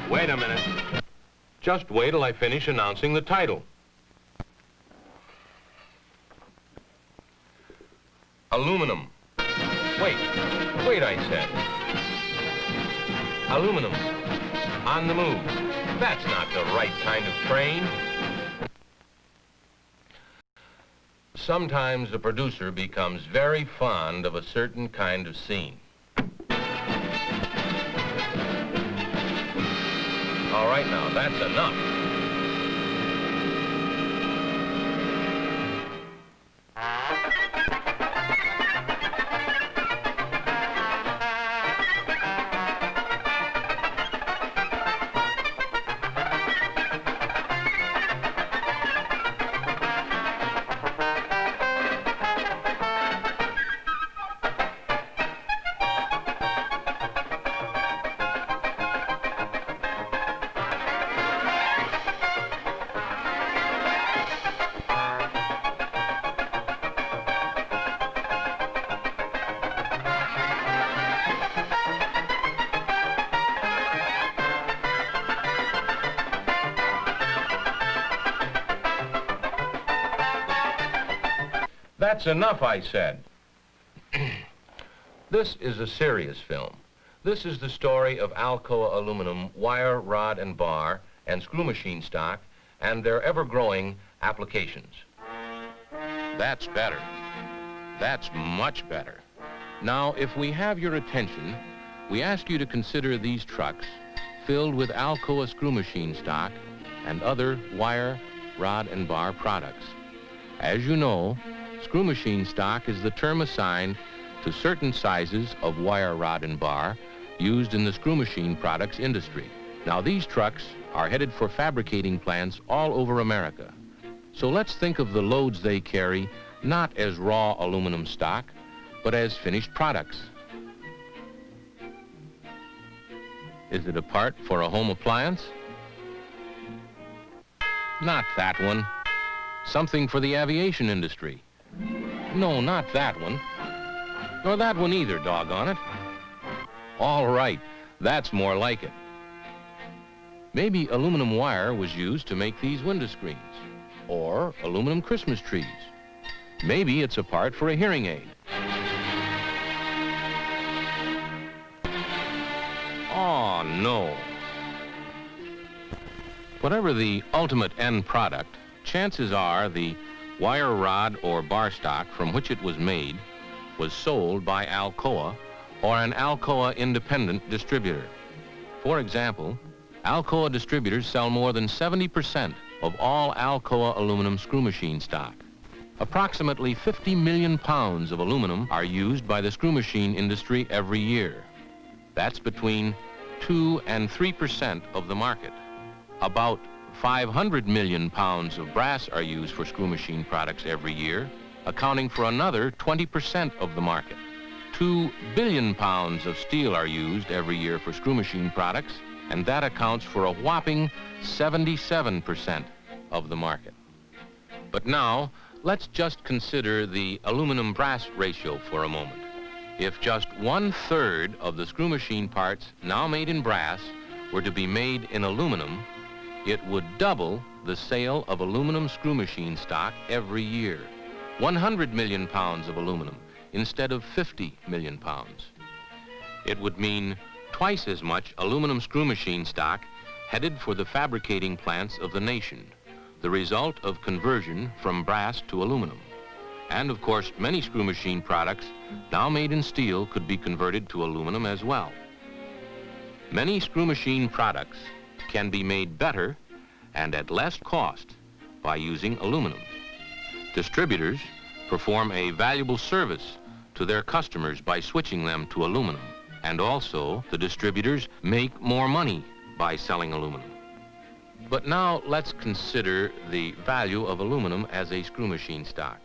Wait a minute. Just wait till I finish announcing the title. Aluminum. Wait, I said. Aluminum. On the move. That's not the right kind of train. Sometimes the producer becomes very fond of a certain kind of scene. All right, now, that's enough. That's enough, I said. This is a serious film. This is the story of Alcoa aluminum wire, rod, and bar, and screw machine stock, and their ever-growing applications. That's better. That's much better. Now, if we have your attention, we ask you to consider these trucks filled with Alcoa screw machine stock and other wire, rod, and bar products. As you know, screw machine stock is the term assigned to certain sizes of wire, rod, and bar used in the screw machine products industry. Now, these trucks are headed for fabricating plants all over America. So let's think of the loads they carry not as raw aluminum stock, but as finished products. Is it a part for a home appliance? Not that one. Something for the aviation industry. No, not that one. Nor that one either, doggone it. All right, that's more like it. Maybe aluminum wire was used to make these window screens, or aluminum Christmas trees. Maybe it's a part for a hearing aid. Oh, no. Whatever the ultimate end product, chances are the wire, rod, or bar stock from which it was made was sold by Alcoa or an Alcoa independent distributor. For example, Alcoa distributors sell more than 70% of all Alcoa aluminum screw machine stock. Approximately 50 million pounds of aluminum are used by the screw machine industry every year. That's between 2 and 3% of the market. About 500 million pounds of brass are used for screw machine products every year, accounting for another 20% of the market. 2 billion pounds of steel are used every year for screw machine products, and that accounts for a whopping 77% of the market. But now, let's just consider the aluminum-brass ratio for a moment. If just 1/3 of the screw machine parts now made in brass were to be made in aluminum, it would double the sale of aluminum screw machine stock every year. 100 million pounds of aluminum instead of 50 million pounds. It would mean twice as much aluminum screw machine stock headed for the fabricating plants of the nation, the result of conversion from brass to aluminum. And of course, many screw machine products now made in steel could be converted to aluminum as well. Many screw machine products can be made better and at less cost by using aluminum. Distributors perform a valuable service to their customers by switching them to aluminum, and also the distributors make more money by selling aluminum. But now let's consider the value of aluminum as a screw machine stock.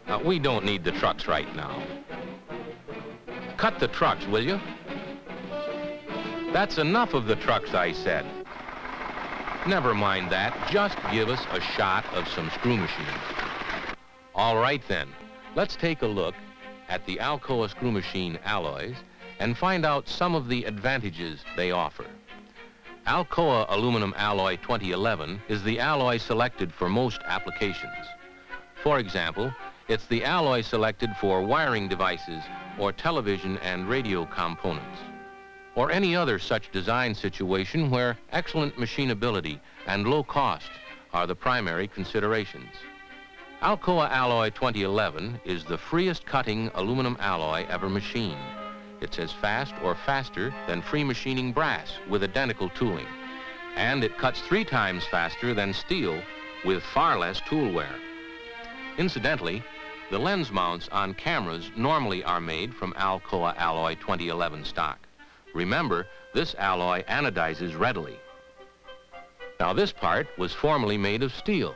Now, we don't need the trucks right now. Cut the trucks, will you? That's enough of the trucks, I said. Never mind that. Just give us a shot of some screw machines. All right, then. Let's take a look at the Alcoa screw machine alloys and find out some of the advantages they offer. Alcoa Aluminum Alloy 2011 is the alloy selected for most applications. For example, it's the alloy selected for wiring devices or television and radio components, or any other such design situation where excellent machinability and low cost are the primary considerations. Alcoa Alloy 2011 is the freest cutting aluminum alloy ever machined. It's as fast or faster than free machining brass with identical tooling. And it cuts 3 times faster than steel with far less tool wear. Incidentally, the lens mounts on cameras normally are made from Alcoa Alloy 2011 stock. Remember, this alloy anodizes readily. Now, this part was formerly made of steel.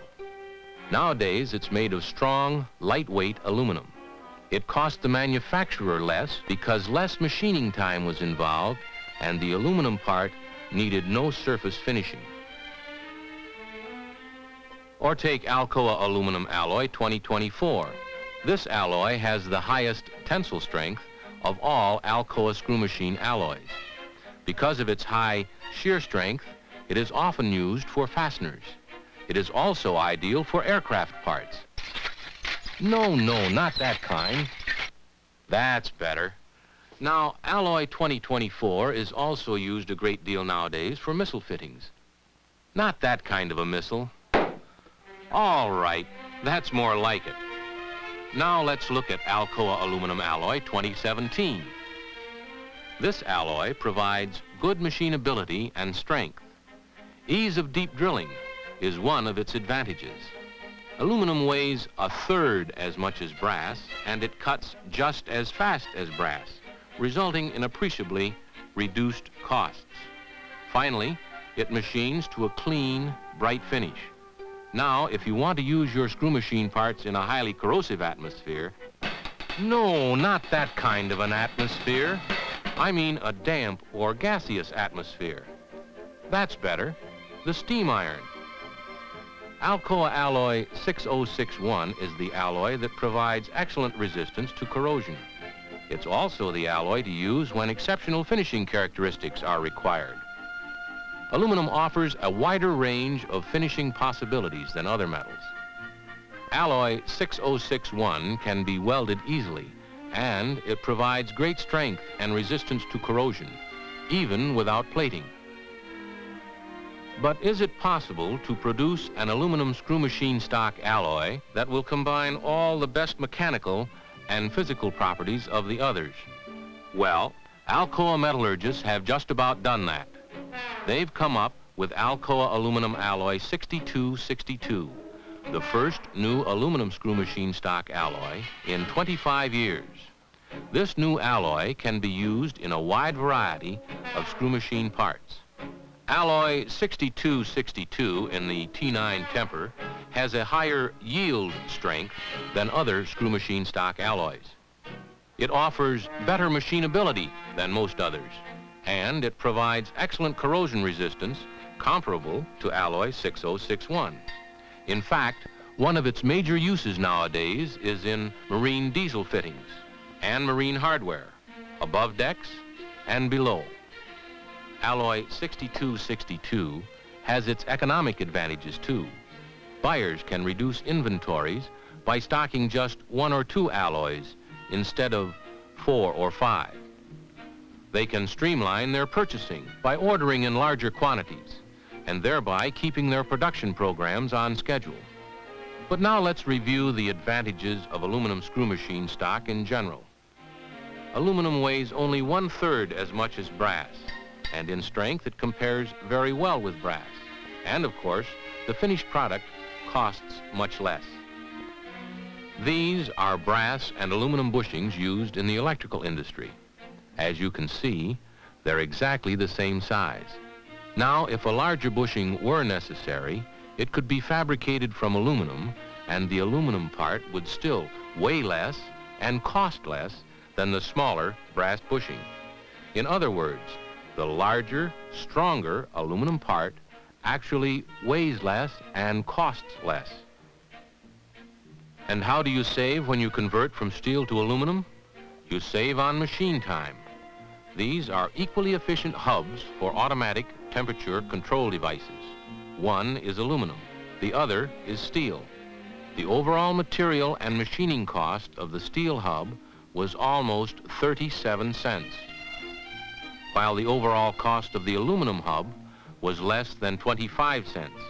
Nowadays, it's made of strong, lightweight aluminum. It cost the manufacturer less because less machining time was involved, and the aluminum part needed no surface finishing. Or take Alcoa Aluminum Alloy 2024. This alloy has the highest tensile strength of all Alcoa screw machine alloys. Because of its high shear strength, it is often used for fasteners. It is also ideal for aircraft parts. No, not that kind. That's better. Now, Alloy 2024 is also used a great deal nowadays for missile fittings. Not that kind of a missile. All right, that's more like it. Now let's look at Alcoa Aluminum Alloy 2017. This alloy provides good machinability and strength. Ease of deep drilling is one of its advantages. Aluminum weighs 1/3 as much as brass, and it cuts just as fast as brass, resulting in appreciably reduced costs. Finally, it machines to a clean, bright finish. Now, if you want to use your screw machine parts in a highly corrosive atmosphere, no, not that kind of an atmosphere. I mean a damp or gaseous atmosphere. That's better, the steam iron. Alcoa Alloy 6061 is the alloy that provides excellent resistance to corrosion. It's also the alloy to use when exceptional finishing characteristics are required. Aluminum offers a wider range of finishing possibilities than other metals. Alloy 6061 can be welded easily, and it provides great strength and resistance to corrosion, even without plating. But is it possible to produce an aluminum screw machine stock alloy that will combine all the best mechanical and physical properties of the others? Well, Alcoa metallurgists have just about done that. They've come up with Alcoa Aluminum Alloy 6262, the first new aluminum screw machine stock alloy in 25 years. This new alloy can be used in a wide variety of screw machine parts. Alloy 6262 in the T9 temper has a higher yield strength than other screw machine stock alloys. It offers better machinability than most others, and it provides excellent corrosion resistance comparable to Alloy 6061. In fact, one of its major uses nowadays is in marine diesel fittings and marine hardware, above decks and below. Alloy 6262 has its economic advantages too. Buyers can reduce inventories by stocking just 1 or 2 alloys instead of 4 or 5. They can streamline their purchasing by ordering in larger quantities and thereby keeping their production programs on schedule. But now let's review the advantages of aluminum screw machine stock in general. Aluminum weighs only 1/3 as much as brass, and in strength it compares very well with brass. And of course, the finished product costs much less. These are brass and aluminum bushings used in the electrical industry. As you can see, they're exactly the same size. Now, if a larger bushing were necessary, it could be fabricated from aluminum, and the aluminum part would still weigh less and cost less than the smaller brass bushing. In other words, the larger, stronger aluminum part actually weighs less and costs less. And how do you save when you convert from steel to aluminum? You save on machine time. These are equally efficient hubs for automatic temperature control devices. One is aluminum, the other is steel. The overall material and machining cost of the steel hub was almost 37 cents, while the overall cost of the aluminum hub was less than 25 cents.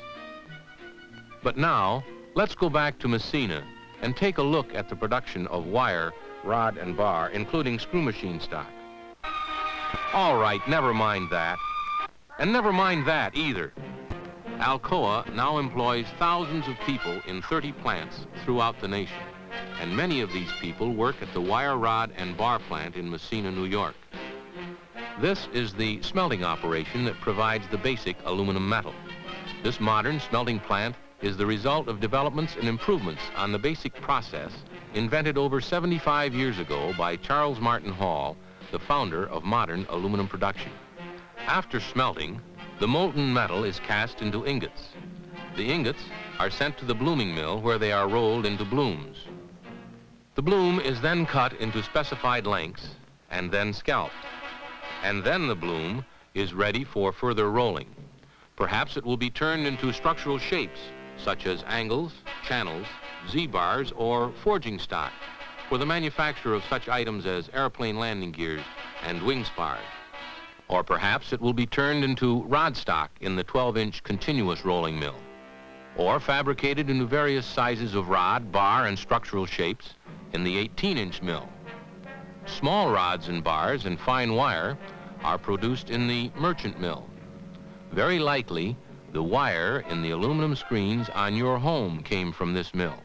But now, let's go back to Messina and take a look at the production of wire, rod, and bar, including screw machine stock. All right, never mind that. And never mind that either. Alcoa now employs thousands of people in 30 plants throughout the nation, and many of these people work at the wire, rod, and bar plant in Messina, New York. This is the smelting operation that provides the basic aluminum metal. This modern smelting plant is the result of developments and improvements on the basic process invented over 75 years ago by Charles Martin Hall, the founder of modern aluminum production. After smelting, the molten metal is cast into ingots. The ingots are sent to the blooming mill where they are rolled into blooms. The bloom is then cut into specified lengths and then scalped. And then the bloom is ready for further rolling. Perhaps it will be turned into structural shapes, such as angles, channels, Z-bars, or forging stock for the manufacture of such items as airplane landing gears and wing spars. Or perhaps it will be turned into rod stock in the 12-inch continuous rolling mill, or fabricated into various sizes of rod, bar, and structural shapes in the 18-inch mill. Small rods and bars and fine wire are produced in the merchant mill. Very likely, the wire in the aluminum screens on your home came from this mill.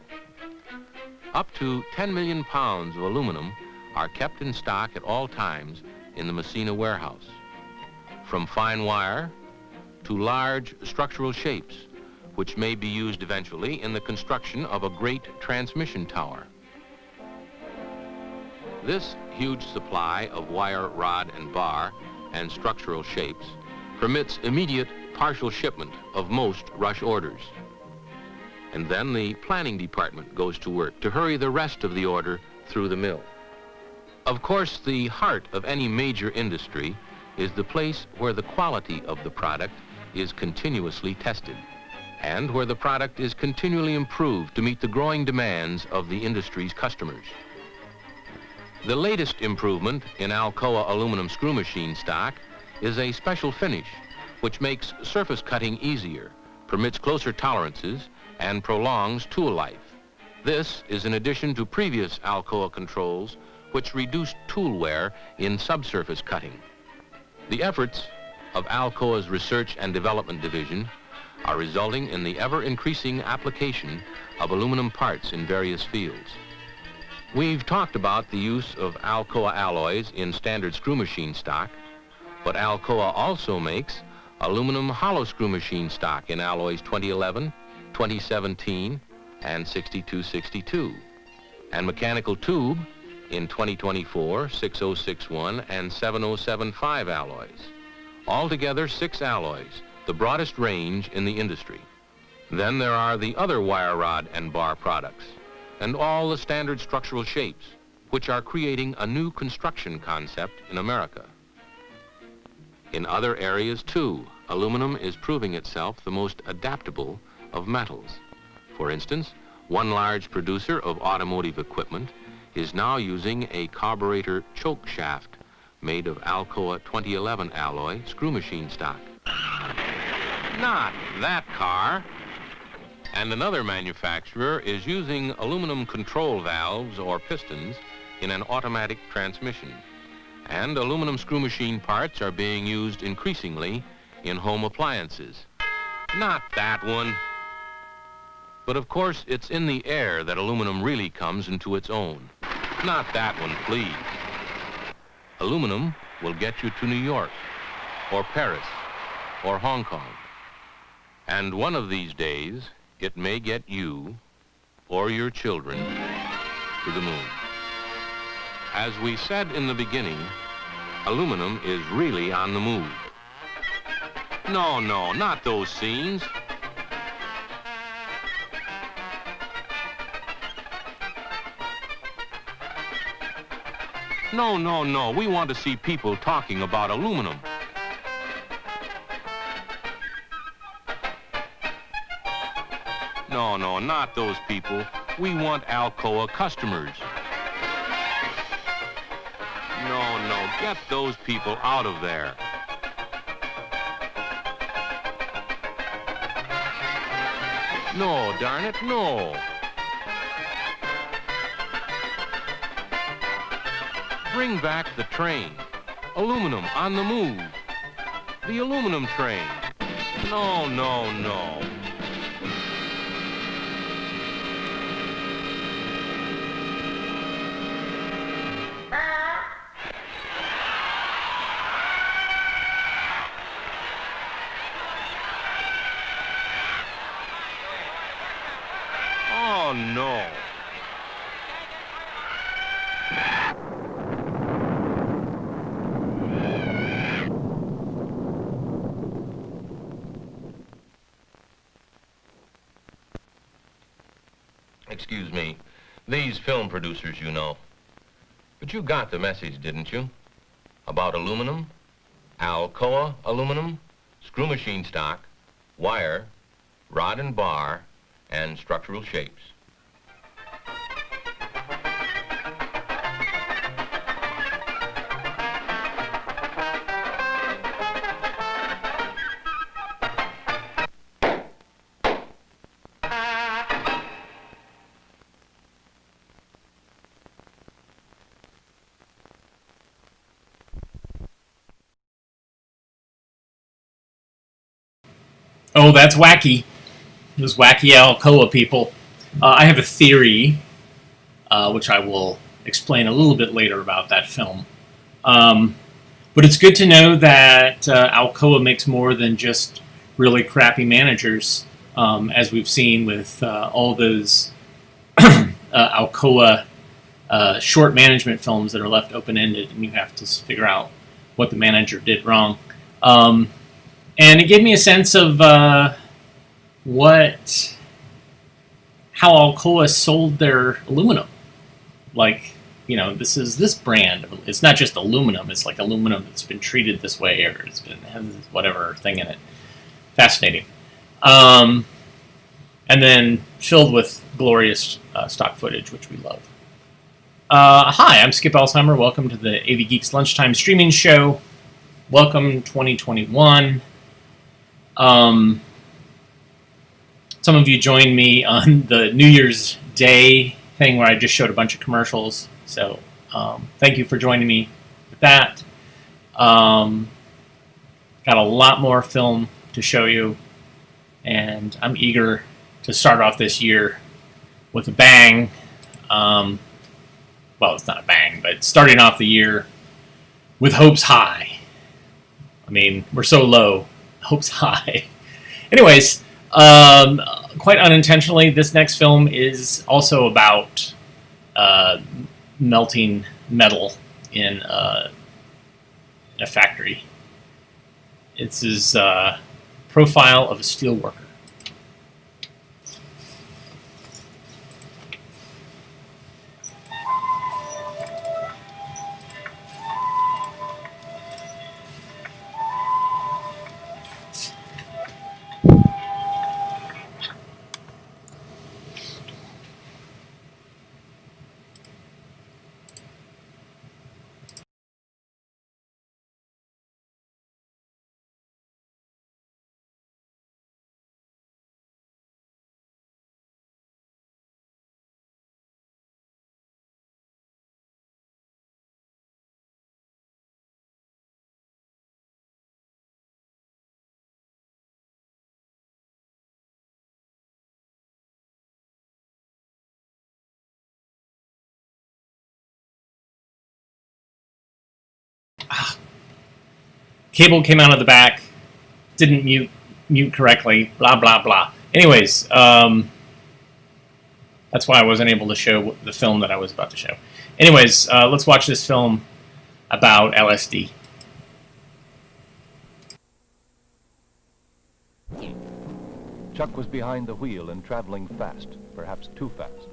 Up to 10 million pounds of aluminum are kept in stock at all times in the Messina warehouse. From fine wire to large structural shapes, which may be used eventually in the construction of a great transmission tower. This huge supply of wire, rod, and bar and structural shapes permits immediate partial shipment of most rush orders. And then the planning department goes to work to hurry the rest of the order through the mill. Of course, the heart of any major industry is the place where the quality of the product is continuously tested and where the product is continually improved to meet the growing demands of the industry's customers. The latest improvement in Alcoa aluminum screw machine stock is a special finish which makes surface cutting easier, permits closer tolerances, and prolongs tool life. This is in addition to previous Alcoa controls which reduced tool wear in subsurface cutting. The efforts of Alcoa's Research and Development Division are resulting in the ever-increasing application of aluminum parts in various fields. We've talked about the use of Alcoa alloys in standard screw machine stock, but Alcoa also makes aluminum hollow screw machine stock in alloys 2011, 2017, and 6262, and mechanical tube in 2024, 6061, and 7075 alloys. Altogether 6 alloys, the broadest range in the industry. Then there are the other wire rod and bar products, and all the standard structural shapes, which are creating a new construction concept in America. In other areas, too, aluminum is proving itself the most adaptable of metals. For instance, one large producer of automotive equipment is now using a carburetor choke shaft made of Alcoa 2011 alloy screw machine stock. Not that car. And another manufacturer is using aluminum control valves or pistons in an automatic transmission. And aluminum screw machine parts are being used increasingly in home appliances. Not that one. But of course, it's in the air that aluminum really comes into its own. Not that one, please. Aluminum will get you to New York, or Paris, or Hong Kong. And one of these days, it may get you, or your children, to the moon. As we said in the beginning, aluminum is really on the move. No, not those scenes. No, we want to see people talking about aluminum. no, not those people. We want Alcoa customers. No, get those people out of there. No, darn it, no. Bring back the train. Aluminum on the move. The aluminum train. No. Oh, no. Excuse me. These film producers, you know. But you got the message, didn't you? About aluminum, Alcoa aluminum, screw machine stock, wire, rod and bar, and structural shapes. Oh, that's wacky. Those wacky Alcoa people. I have a theory, which I will explain a little bit later about that film. But it's good to know that Alcoa makes more than just really crappy managers, as we've seen with all those Alcoa short management films that are left open-ended, and you have to figure out what the manager did wrong. And it gave me a sense of how Alcoa sold their aluminum. Like, you know, this is this brand. It's not just aluminum. It's like aluminum that's been treated this way, or has whatever thing in it. Fascinating. And then filled with glorious stock footage, which we love. Hi, I'm Skip Alzheimer. Welcome to the AV Geeks Lunchtime streaming show. Welcome 2021. Some of you joined me on the New Year's Day thing where I just showed a bunch of commercials. So thank you for joining me with that. Got a lot more film to show you, and I'm eager to start off this year with a bang. Well, it's not a bang, but starting off the year with hopes high. I mean, we're so low. Hopes high. Anyways, quite unintentionally, this next film is also about melting metal in a factory. It's his profile of a steel worker. Cable came out of the back, didn't mute correctly, blah, blah, blah. Anyways, that's why I wasn't able to show the film that I was about to show. Anyways, let's watch this film about LSD. Chuck was behind the wheel and traveling fast, perhaps too fast.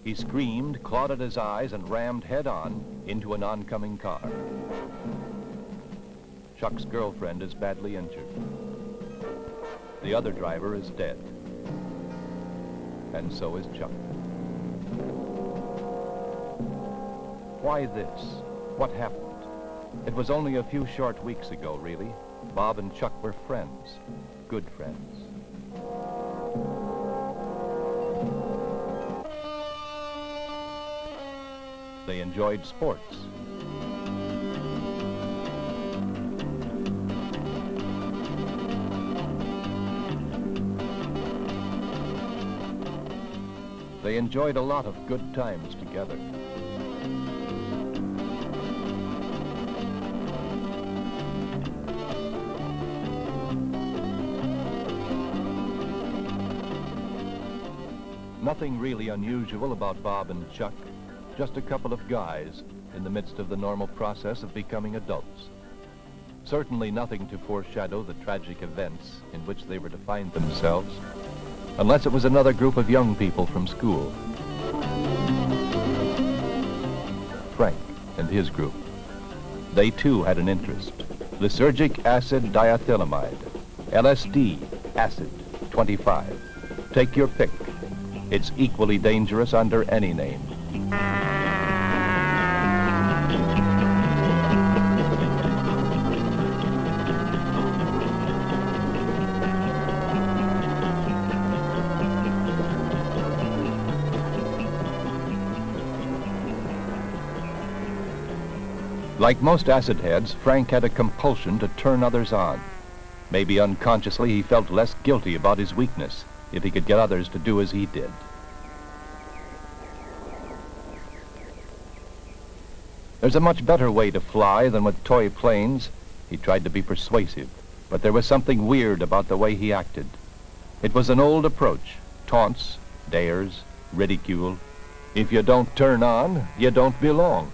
He screamed, clawed at his eyes, and rammed head-on into an oncoming car. Chuck's girlfriend is badly injured. The other driver is dead. and so is Chuck. Why this? What happened? It was only a few short weeks ago, really. Bob and Chuck were friends, good friends. They enjoyed sports. They enjoyed a lot of good times together. Nothing really unusual about Bob and Chuck, just a couple of guys in the midst of the normal process of becoming adults. Certainly nothing to foreshadow the tragic events in which they were to find themselves, unless it was another group of young people from school. Frank and his group. They too had an interest. Lysergic acid diethylamide, LSD, acid, 25. Take your pick. It's equally dangerous under any name. Like most acid heads, Frank had a compulsion to turn others on. Maybe unconsciously he felt less guilty about his weakness if he could get others to do as he did. There's a much better way to fly than with toy planes. He tried to be persuasive, but there was something weird about the way he acted. It was an old approach: taunts, dares, ridicule. If you don't turn on, you don't belong.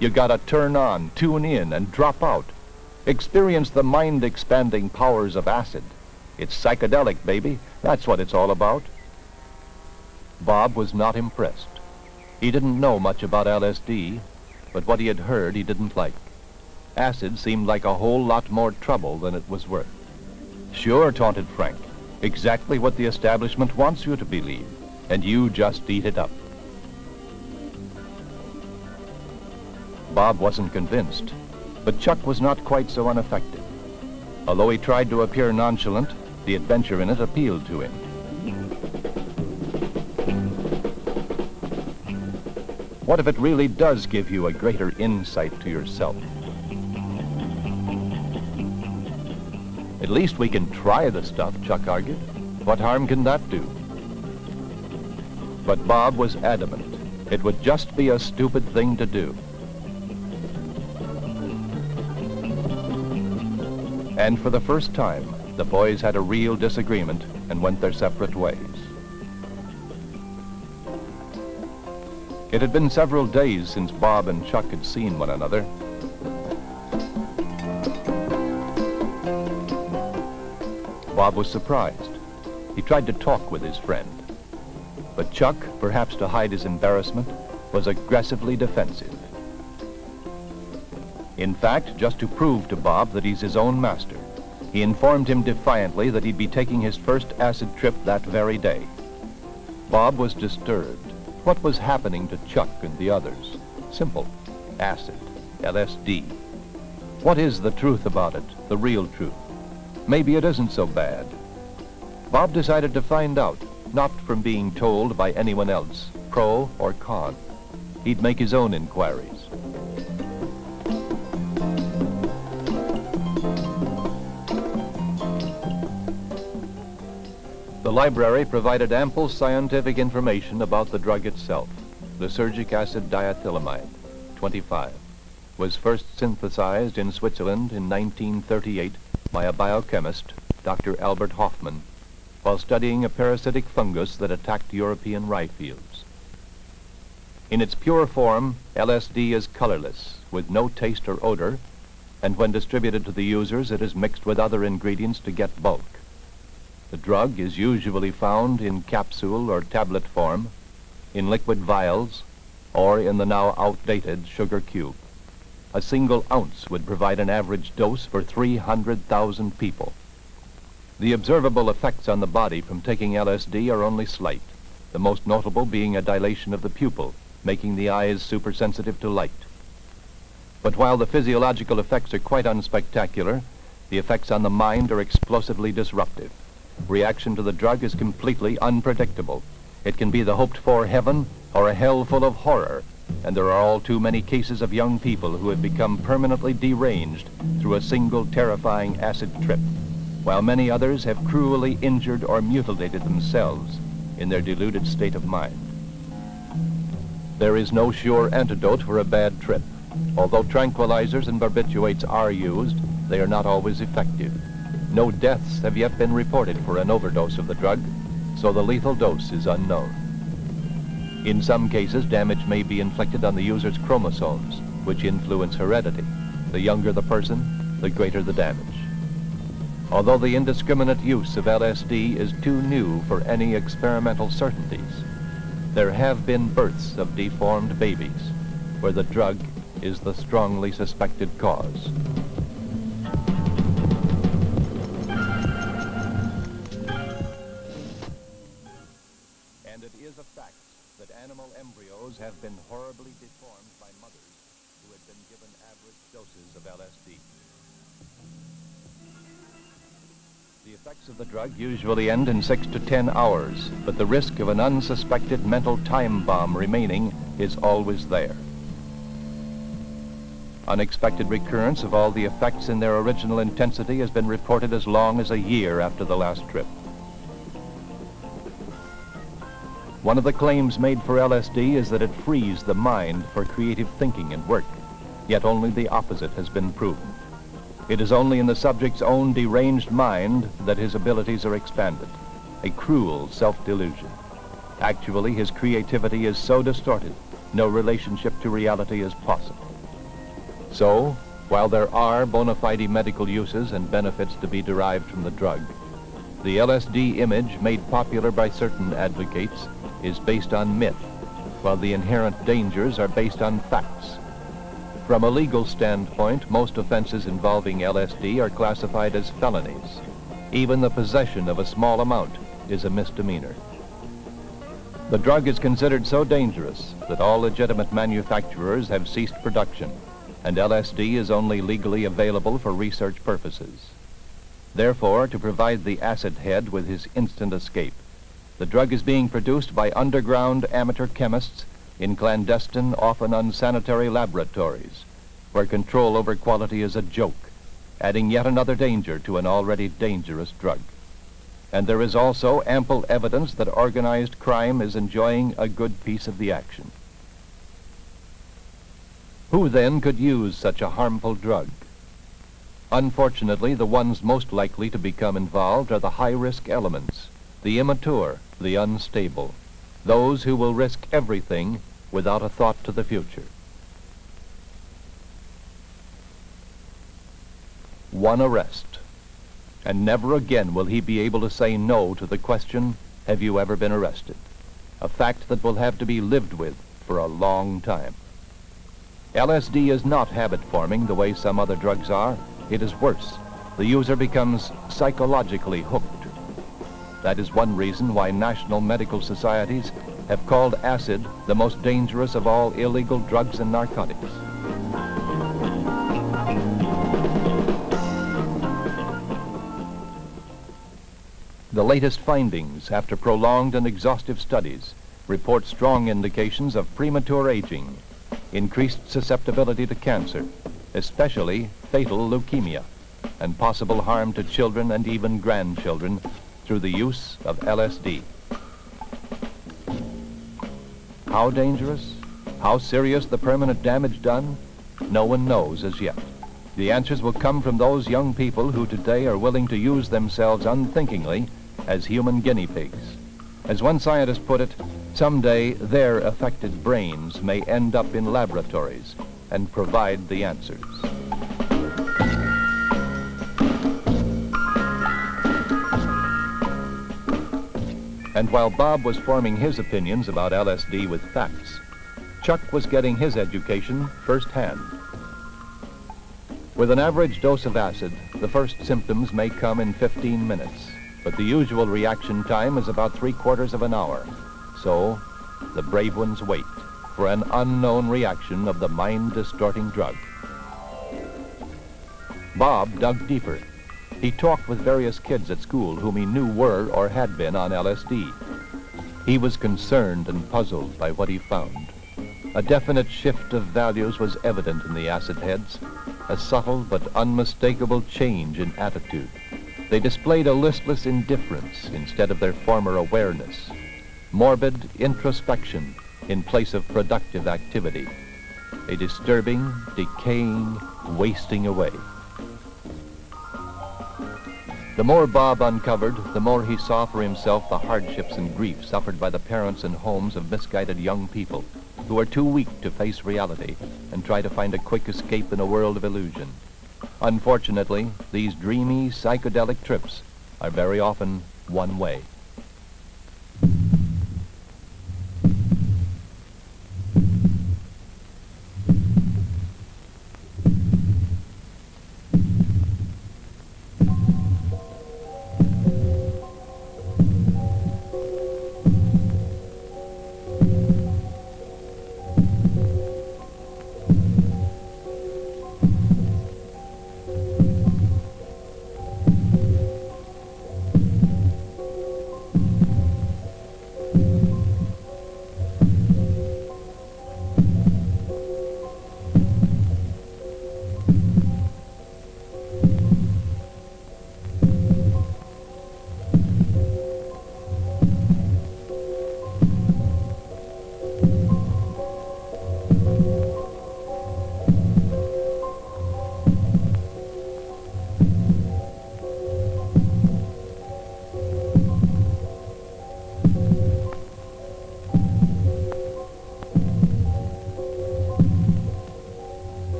You gotta turn on, tune in, and drop out. Experience the mind-expanding powers of acid. It's psychedelic, baby. That's what it's all about. Bob was not impressed. He didn't know much about LSD, but what he had heard he didn't like. Acid seemed like a whole lot more trouble than it was worth. Sure, taunted Frank. Exactly what the establishment wants you to believe, and you just eat it up. Bob wasn't convinced, but Chuck was not quite so unaffected. Although he tried to appear nonchalant, the adventure in it appealed to him. What if it really does give you a greater insight to yourself? At least we can try the stuff, Chuck argued. What harm can that do? But Bob was adamant. It would just be a stupid thing to do. And for the first time, the boys had a real disagreement and went their separate ways. It had been several days since Bob and Chuck had seen one another. Bob was surprised. He tried to talk with his friend. But Chuck, perhaps to hide his embarrassment, was aggressively defensive. In fact, just to prove to Bob that he's his own master, he informed him defiantly that he'd be taking his first acid trip that very day. Bob was disturbed. What was happening to Chuck and the others? Simple. Acid. LSD. What is the truth about it? The real truth? Maybe it isn't so bad. Bob decided to find out, not from being told by anyone else, pro or con. He'd make his own inquiries. The library provided ample scientific information about the drug itself. Lysergic acid diethylamide, 25, was first synthesized in Switzerland in 1938 by a biochemist, Dr. Albert Hoffman, while studying a parasitic fungus that attacked European rye fields. In its pure form, LSD is colorless, with no taste or odor, and when distributed to the users, it is mixed with other ingredients to get bulk. The drug is usually found in capsule or tablet form, in liquid vials, or in the now outdated sugar cube. A single ounce would provide an average dose for 300,000 people. The observable effects on the body from taking LSD are only slight. the most notable being a dilation of the pupil, making the eyes supersensitive to light. But while the physiological effects are quite unspectacular, the effects on the mind are explosively disruptive. Reaction to the drug is completely unpredictable. It can be the hoped-for heaven or a hell full of horror, and there are all too many cases of young people who have become permanently deranged through a single terrifying acid trip, while many others have cruelly injured or mutilated themselves in their deluded state of mind. There is no sure antidote for a bad trip. Although tranquilizers and barbiturates are used, they are not always effective. No deaths have yet been reported for an overdose of the drug, so the lethal dose is unknown. In some cases, damage may be inflicted on the user's chromosomes, which influence heredity. The younger the person, the greater the damage. Although the indiscriminate use of LSD is too new for any experimental certainties, there have been births of deformed babies where the drug is the strongly suspected cause. And it is a fact that animal embryos have been horribly deformed by mothers who had been given average doses of LSD. The effects of the drug usually end in 6 to 10 hours, but the risk of an unsuspected mental time bomb remaining is always there. Unexpected recurrence of all the effects in their original intensity has been reported as long as a year after the last trip. One of the claims made for LSD is that it frees the mind for creative thinking and work, yet only the opposite has been proven. It is only in the subject's own deranged mind that his abilities are expanded, a cruel self-delusion. Actually, his creativity is so distorted, no relationship to reality is possible. So, while there are bona fide medical uses and benefits to be derived from the drug, the LSD image made popular by certain advocates is based on myth, while the inherent dangers are based on facts. From a legal standpoint, most offenses involving LSD are classified as felonies. Even the possession of a small amount is a misdemeanor. The drug is considered so dangerous that all legitimate manufacturers have ceased production, and LSD is only legally available for research purposes. Therefore, to provide the acid head with his instant escape, the drug is being produced by underground amateur chemists in clandestine, often unsanitary laboratories, where control over quality is a joke, adding yet another danger to an already dangerous drug. And there is also ample evidence that organized crime is enjoying a good piece of the action. Who then could use such a harmful drug? Unfortunately, the ones most likely to become involved are the high-risk elements, the immature, the unstable, those who will risk everything without a thought to the future. One arrest, and never again will he be able to say no to the question, "Have you ever been arrested?" A fact that will have to be lived with for a long time. LSD is not habit-forming the way some other drugs are. It is worse. The user becomes psychologically hooked. That is one reason why national medical societies have called acid the most dangerous of all illegal drugs and narcotics. The latest findings, after prolonged and exhaustive studies, report strong indications of premature aging, increased susceptibility to cancer, especially fatal leukemia, and possible harm to children and even grandchildren through the use of LSD. How dangerous? How serious the permanent damage done? No one knows as yet. The answers will come from those young people who today are willing to use themselves unthinkingly as human guinea pigs. As one scientist put it, someday their affected brains may end up in laboratories and provide the answers. And while Bob was forming his opinions about LSD with facts, Chuck was getting his education firsthand. With an average dose of acid, the first symptoms may come in 15 minutes, but the usual reaction time is about 3/4 of an hour. so, the brave ones wait for an unknown reaction of the mind-distorting drug. Bob dug deeper. He talked with various kids at school whom he knew were or had been on LSD. He was concerned and puzzled by what he found. A definite shift of values was evident in the acid heads, a subtle but unmistakable change in attitude. They displayed a listless indifference instead of their former awareness, morbid introspection in place of productive activity, a disturbing, decaying, wasting away. The more Bob uncovered, the more he saw for himself the hardships and grief suffered by the parents and homes of misguided young people who are too weak to face reality and try to find a quick escape in a world of illusion. Unfortunately, these dreamy, psychedelic trips are very often one way.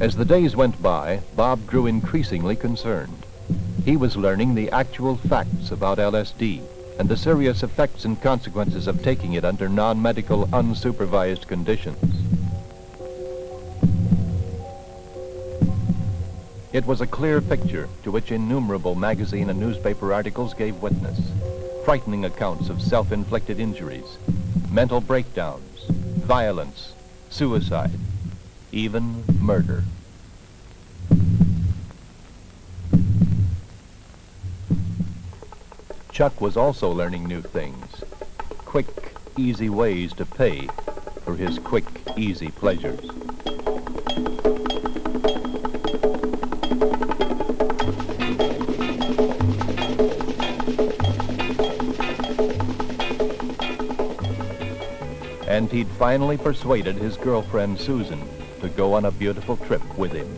As the days went by, Bob grew increasingly concerned. He was learning the actual facts about LSD and the serious effects and consequences of taking it under non-medical, unsupervised conditions. It was a clear picture to which innumerable magazine and newspaper articles gave witness. Frightening accounts of self-inflicted injuries, mental breakdowns, violence, suicide, even murder. Chuck was also learning new things. Quick, easy ways to pay for his quick, easy pleasures. And he'd finally persuaded his girlfriend Susan to go on a beautiful trip with him,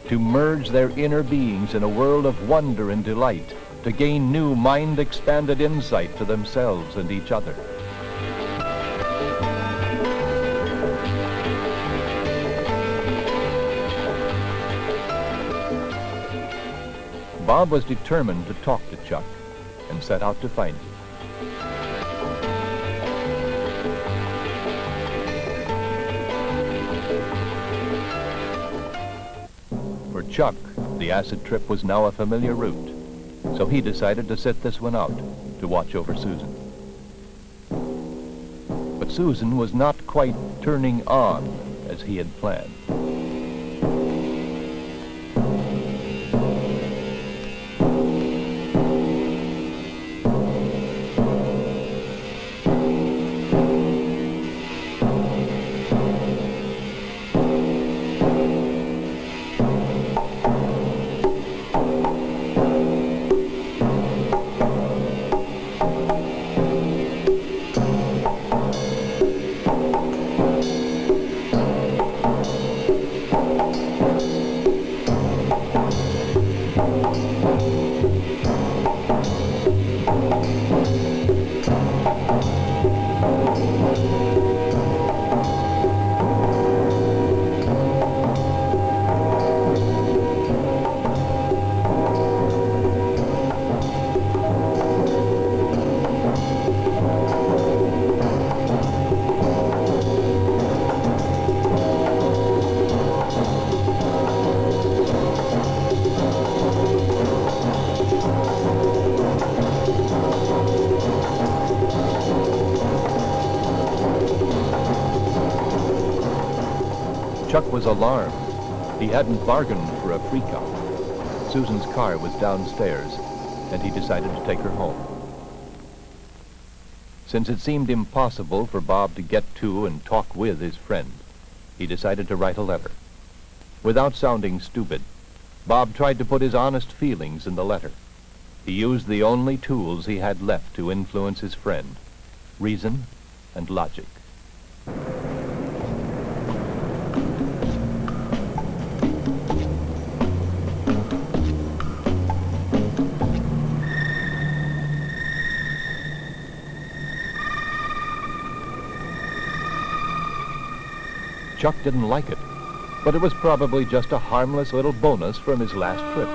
to merge their inner beings in a world of wonder and delight, to gain new mind-expanded insight to themselves and each other. Bob was determined to talk to Chuck and set out to find him. For Chuck, the acid trip was now a familiar route, so he decided to sit this one out to watch over Susan. But Susan was not quite turning on as he had planned. Chuck was alarmed. He hadn't bargained for a freak-out. Susan's car was downstairs, and he decided to take her home. Since it seemed impossible for Bob to get to and talk with his friend, he decided to write a letter. Without sounding stupid, Bob tried to put his honest feelings in the letter. He used the only tools he had left to influence his friend: reason and logic. Chuck didn't like it, but it was probably just a harmless little bonus from his last trip.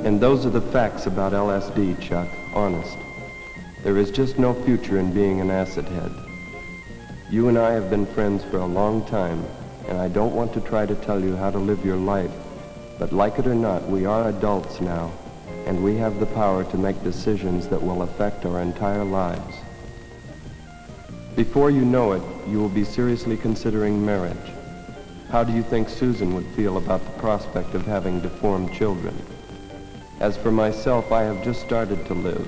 And those are the facts about LSD, Chuck, honest. There is just no future in being an acid head. You and I have been friends for a long time, and I don't want to try to tell you how to live your life, but like it or not, we are adults now, and we have the power to make decisions that will affect our entire lives. Before you know it, you will be seriously considering marriage. How do you think Susan would feel about the prospect of having deformed children? As for myself, I have just started to live,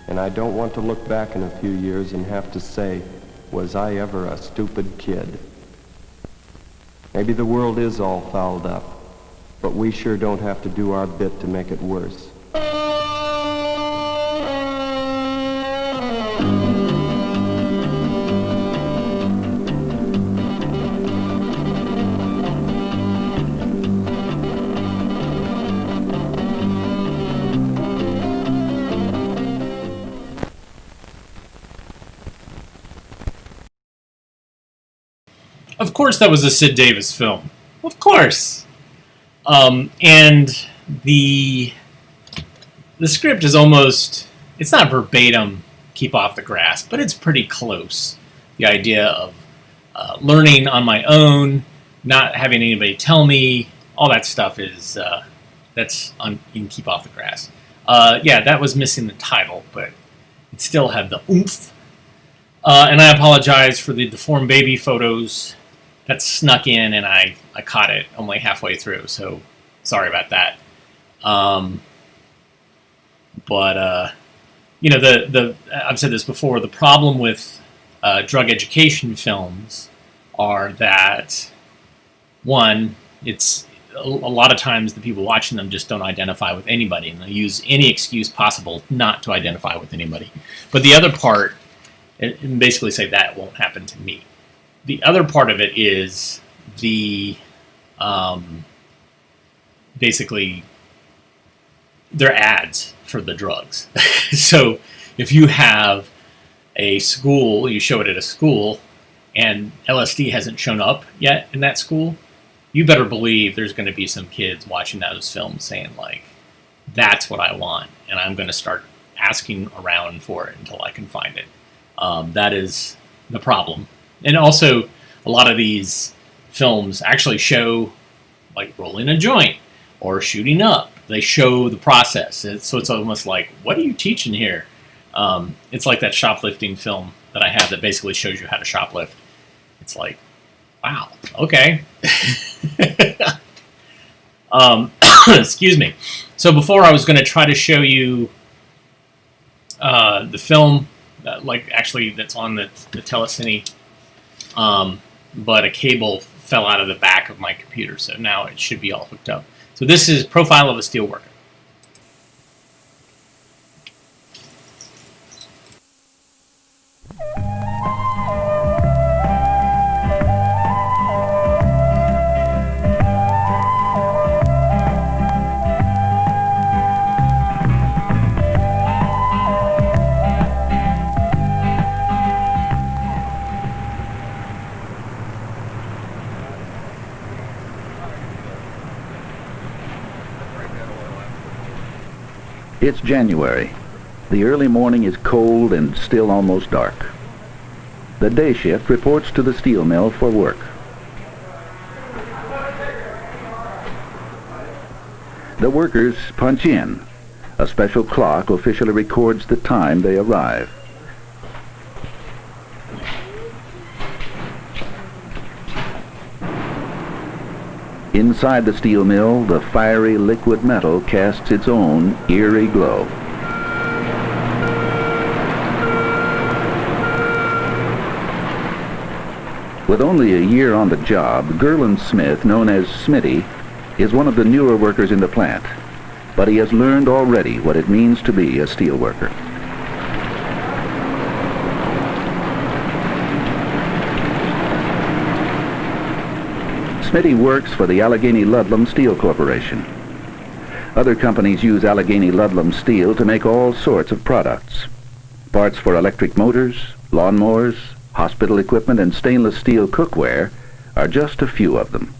and I don't want to look back in a few years and have to say, was I ever a stupid kid? Maybe the world is all fouled up, but we sure don't have to do our bit to make it worse. Of course that was a Sid Davis film. Of course. And the script is almost, it's not verbatim, keep off the grass, but it's pretty close. The idea of learning on my own, not having anybody tell me, all that stuff is, that's in Keep Off the Grass. Yeah, that was missing the title, but it still had the oomph. And I apologize for the deformed baby photos that snuck in, and I caught it only halfway through, so sorry about that. But you know, I've said this before, the problem with drug education films are that, one, it's a lot of times the people watching them just don't identify with anybody, and they use any excuse possible not to identify with anybody. But the other part, and basically say that won't happen to me. The other part of it is the, basically, they're ads for the drugs. So if you have a school, you show it at a school, and LSD hasn't shown up yet in that school, you better believe there's going to be some kids watching those films saying, like, that's what I want, and I'm going to start asking around for it until I can find it. That is the problem. And also, a lot of these films actually show, like, rolling a joint or shooting up. They show the process. So it's almost like, what are you teaching here? It's like that shoplifting film that I have that basically shows you how to shoplift. It's like, wow, okay. Excuse me. So before I was going to try to show you the film, like actually that's on the telecine, but a cable fell out of the back of my computer, so now it should be all hooked up. So this is Profile of a Steelworker. It's January. The early morning is cold and still almost dark. The day shift reports to the steel mill for work. The workers punch in. A special clock officially records the time they arrive. Inside the steel mill, the fiery liquid metal casts its own eerie glow. With only a year on the job, Gerland Smith, known as Smitty, is one of the newer workers in the plant, but he has learned already what it means to be a steel worker. Smitty works for the Allegheny Ludlam Steel Corporation. Other companies use Allegheny Ludlam steel to make all sorts of products. Parts for electric motors, lawnmowers, hospital equipment, and stainless steel cookware are just a few of them.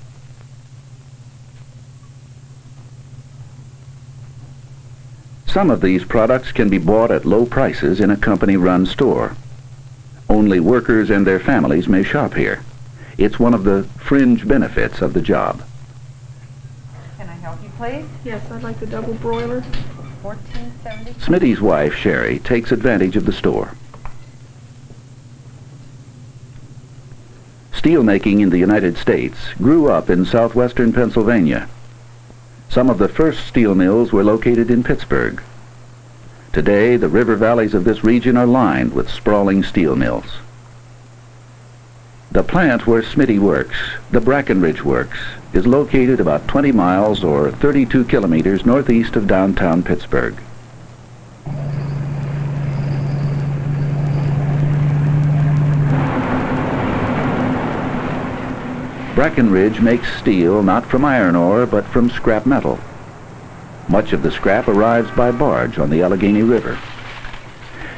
Some of these products can be bought at low prices in a company-run store. Only workers and their families may shop here. It's one of the fringe benefits of the job. Can I help you, please? Yes, I'd like the double broiler. $14.70. Smitty's wife, Sherry, takes advantage of the store. Steelmaking in the United States grew up in southwestern Pennsylvania. Some of the first steel mills were located in Pittsburgh. Today, the river valleys of this region are lined with sprawling steel mills. The plant where Smitty works, the Brackenridge Works, is located about 20 miles or 32 kilometers northeast of downtown Pittsburgh. Brackenridge makes steel not from iron ore but from scrap metal. Much of the scrap arrives by barge on the Allegheny River.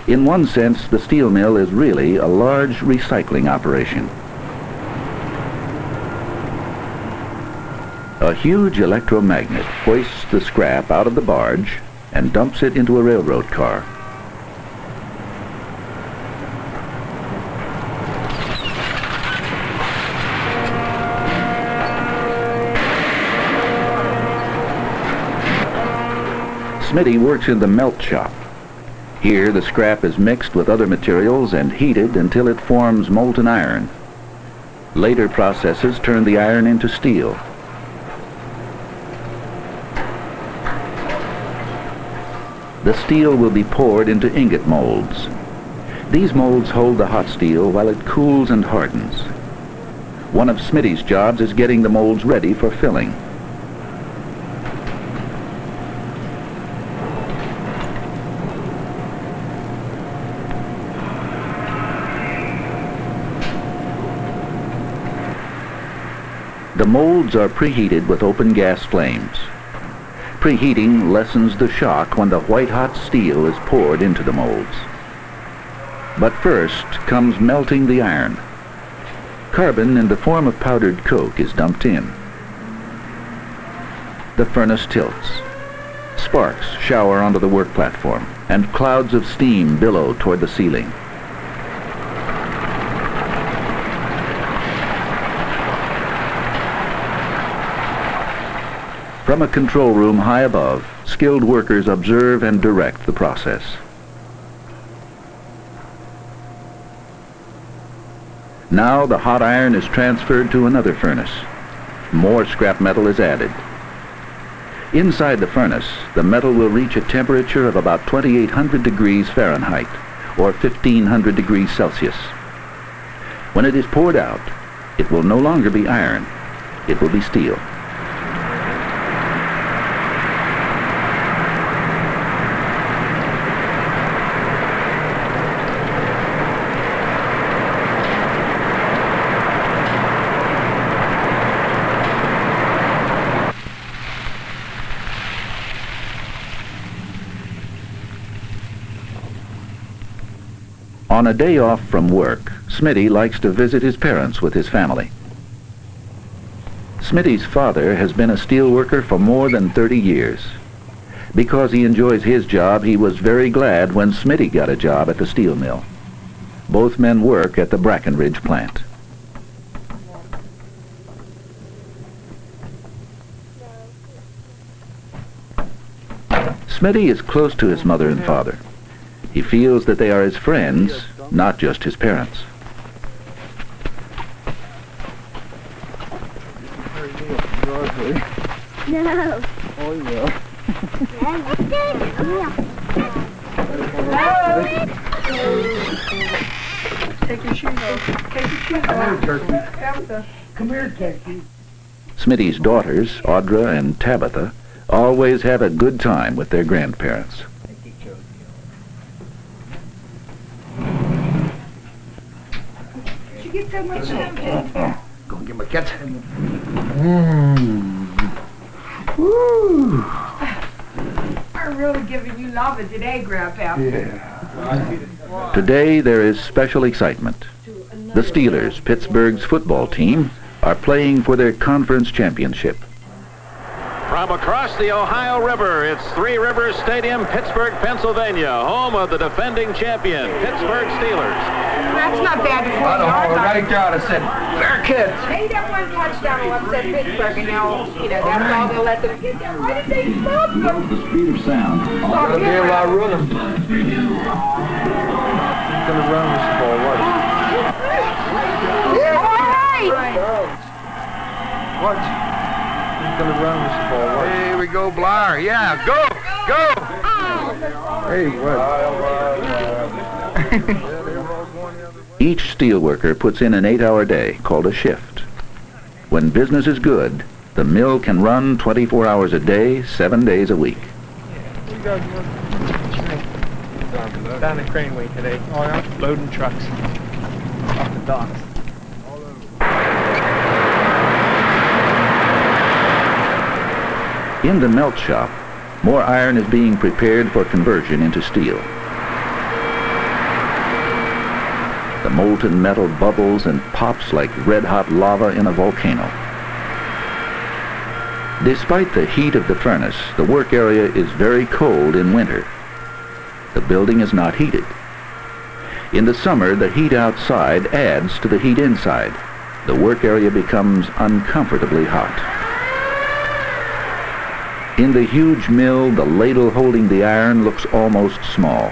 In one sense, the steel mill is really a large recycling operation. A huge electromagnet hoists the scrap out of the barge and dumps it into a railroad car. Smitty works in the melt shop. Here the scrap is mixed with other materials and heated until it forms molten iron. Later processes turn the iron into steel. The steel will be poured into ingot molds. These molds hold the hot steel while it cools and hardens. One of Smitty's jobs is getting the molds ready for filling. The molds are preheated with open gas flames. Preheating lessens the shock when the white-hot steel is poured into the molds. But first comes melting the iron. Carbon in the form of powdered coke is dumped in. The furnace tilts. Sparks shower onto the work platform, and clouds of steam billow toward the ceiling. From a control room high above, skilled workers observe and direct the process. Now the hot iron is transferred to another furnace. More scrap metal is added. Inside the furnace, the metal will reach a temperature of about 2,800 degrees Fahrenheit, or 1,500 degrees Celsius. When it is poured out, it will no longer be iron. It will be steel. On a day off from work, Smitty likes to visit his parents with his family. Smitty's father has been a steel worker for more than 30 years. Because he enjoys his job, he was very glad when Smitty got a job at the steel mill. Both men work at the Brackenridge plant. Smitty is close to his mother and father. He feels that they are his friends, not just his parents. No. Oh, you will. Take your shoes off. Take your shoes off. Tabitha. Come here, Turkey. Smitty's daughters, Audra and Tabitha, always have a good time with their grandparents. Did you get so much champagne? Go and get my cat. I'm really giving you lava today, Grandpa. Yeah. Today there is special excitement. The Steelers, Pittsburgh's football team, are playing for their conference championship. From across the Ohio River, it's Three Rivers Stadium, Pittsburgh, Pennsylvania, home of the defending champion, Pittsburgh Steelers. That's not bad to I don't know, right down. I said, Bearcats. They got one touchdown and upset Pittsburgh, and now, that's all they'll let them get there. Why did they stop them? The speed of sound. Gotta be able to outrun them. Gonna run this ball, what? What? Gonna run this ball, what? Here we go, Blair. Yeah, go! Go! Hey, what? Each steelworker puts in an 8-hour day called a shift. When business is good, the mill can run 24 hours a day, 7 days a week. Down at Craneway today. Oh, yeah? Loading trucks off the docks. In the melt shop, more iron is being prepared for conversion into steel. The molten metal bubbles and pops like red-hot lava in a volcano. Despite the heat of the furnace, the work area is very cold in winter. The building is not heated. In the summer, the heat outside adds to the heat inside. The work area becomes uncomfortably hot. In the huge mill, the ladle holding the iron looks almost small.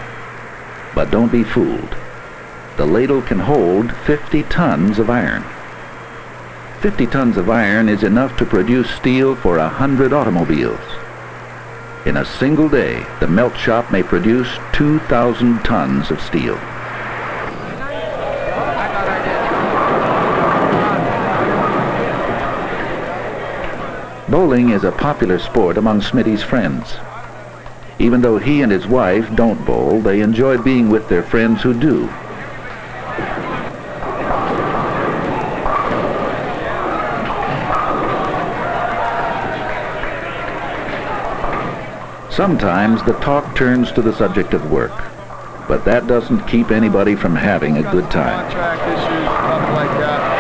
But don't be fooled. The ladle can hold 50 tons of iron. 50 tons of iron is enough to produce steel for 100 automobiles. In a single day, the melt shop may produce 2,000 tons of steel. Bowling is a popular sport among Smitty's friends. Even though he and his wife don't bowl, they enjoy being with their friends who do. Sometimes the talk turns to the subject of work, but that doesn't keep anybody from having a good time. Contract issues, stuff like that.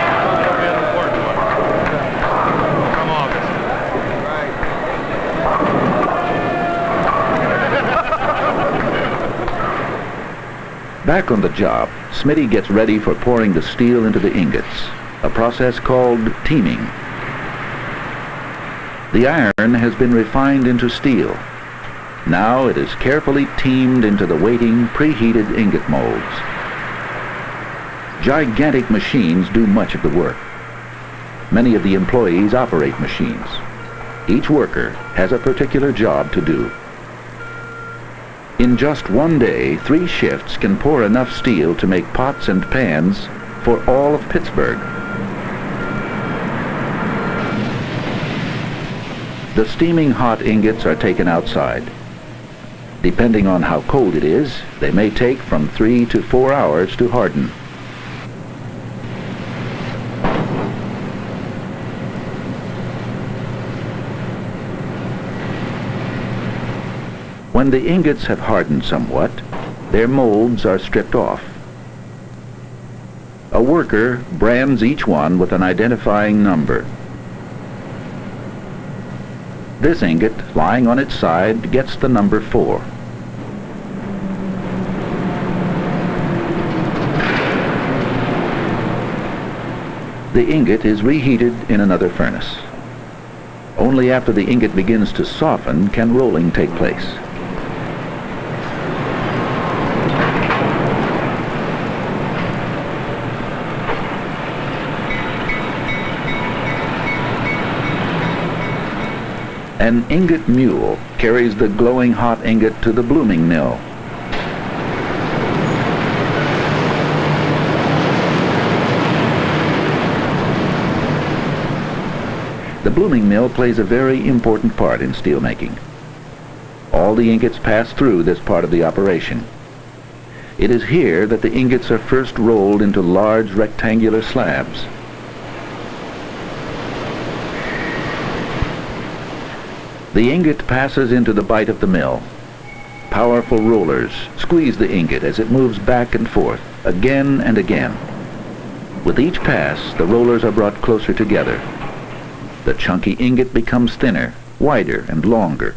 Back on the job, Smitty gets ready for pouring the steel into the ingots, a process called teaming. The iron has been refined into steel. Now it is carefully teamed into the waiting, preheated ingot molds. Gigantic machines do much of the work. Many of the employees operate machines. Each worker has a particular job to do. In just one day, 3 shifts can pour enough steel to make pots and pans for all of Pittsburgh. The steaming hot ingots are taken outside. Depending on how cold it is, they may take from 3 to 4 hours to harden. When the ingots have hardened somewhat, their molds are stripped off. A worker brands each one with an identifying number. This ingot, lying on its side, gets the number 4. The ingot is reheated in another furnace. Only after the ingot begins to soften can rolling take place. An ingot mule carries the glowing hot ingot to the blooming mill. The blooming mill plays a very important part in steelmaking. All the ingots pass through this part of the operation. It is here that the ingots are first rolled into large rectangular slabs. The ingot passes into the bite of the mill. Powerful rollers squeeze the ingot as it moves back and forth, again and again. With each pass, the rollers are brought closer together. The chunky ingot becomes thinner, wider, and longer.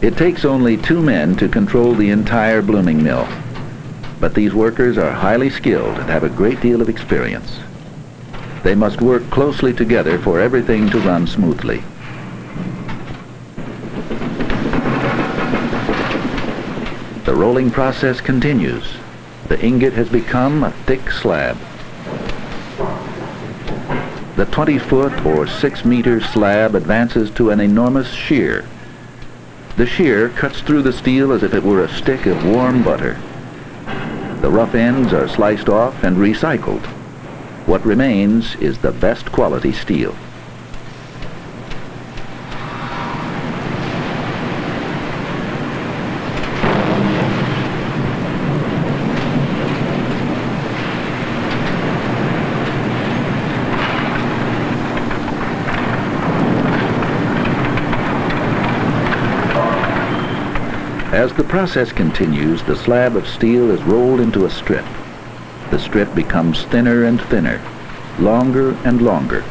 It takes only 2 men to control the entire blooming mill. But these workers are highly skilled and have a great deal of experience. They must work closely together for everything to run smoothly. The rolling process continues. The ingot has become a thick slab. The 20-foot or 6-meter slab advances to an enormous shear. The shear cuts through the steel as if it were a stick of warm butter. The rough ends are sliced off and recycled. What remains is the best quality steel. As the process continues, the slab of steel is rolled into a strip. The strip becomes thinner and thinner, longer and longer.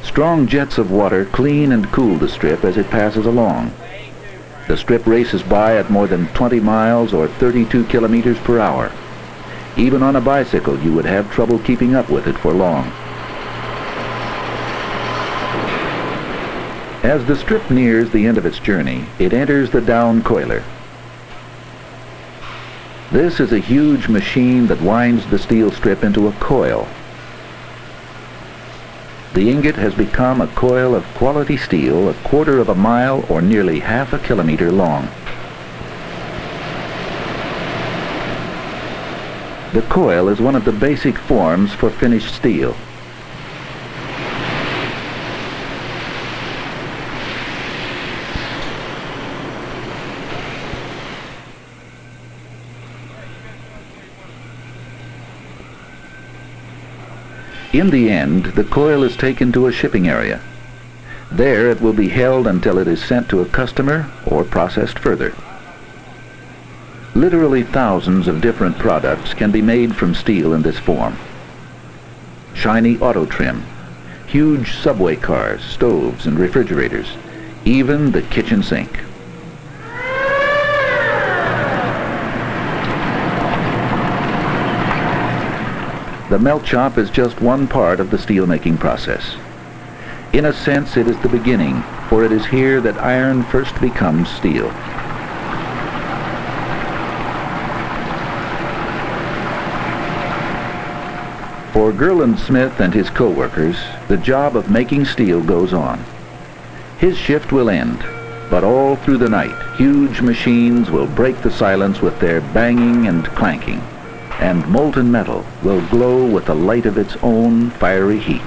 Strong jets of water clean and cool the strip as it passes along. The strip races by at more than 20 miles or 32 kilometers per hour. Even on a bicycle, you would have trouble keeping up with it for long. As the strip nears the end of its journey, it enters the down coiler. This is a huge machine that winds the steel strip into a coil. The ingot has become a coil of quality steel 1/4 of a mile or nearly half a kilometer long. The coil is one of the basic forms for finished steel. In the end, the coil is taken to a shipping area. There it will be held until it is sent to a customer or processed further. Literally thousands of different products can be made from steel in this form. Shiny auto trim, huge subway cars, stoves, and refrigerators, even the kitchen sink. The melt shop is just one part of the steelmaking process. In a sense, it is the beginning, for it is here that iron first becomes steel. For Gerland Smith and his co-workers, the job of making steel goes on. His shift will end, but all through the night, huge machines will break the silence with their banging and clanking, and molten metal will glow with the light of its own fiery heat.